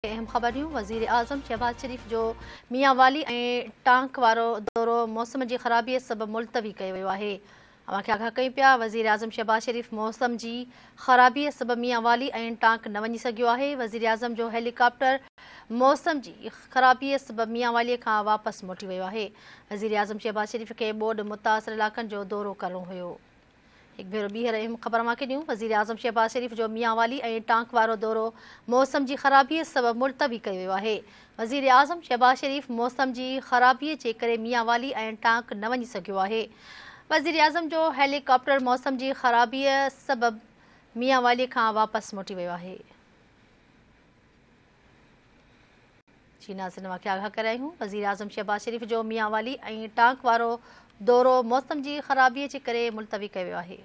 अहम ख़बरूं। वज़ीर आज़म शहबाज शरीफ़ जो मियां वाली ऐं टांक वारो दौरो मौसम जी ख़राबीअ सबबि मुलतवी कयो वियो आहे। अवांखे आगाह कयूं पिया। वज़ीर आज़म शहबाज शरीफ़ मौसम जी ख़राबीअ सबबि मियां वाली ऐं टांक न वञी सघियो आहे। वज़ीर आज़म जो हेलीकॉप्टर मौसम जी ख़राबीअ सबबि मियां वालीअ खां वापसि मोटी वियो आहे। वज़ीर आज़म शहबाज शरीफ़ खे ॿोॾि मुतासिर इलाक़नि जो दौरो करणो हुयो। हिकु भेरो ॿीहर अहम ख़बर मां ॾियूं। वज़ीर आज़म शहबाज शरीफ़ जो मियां वाली ऐं टांक वारो दौरो मौसम जी ख़राबीअ सबबि मुलतवी कयो वियो आहे। वज़ीर आज़म शहबाज शरीफ़ मौसम जी ख़राबीअ जे करे मियां वाली ऐं टांक न वञी सघियो आहे। वज़ीर आज़म जो हेलीकॉप्टर मौसम जी ख़राबीअ सबबि मियां वालीअ खां वापसि मोटी वियो आहे। नाज़रीन खे आगाह करायूं। वज़ीर आज़म शहबाज शरीफ़ जो मियां वाली ऐं टांक वारो दौरो मौसम जी ख़राबीअ जे करे मुलतवी कयो वियो आहे।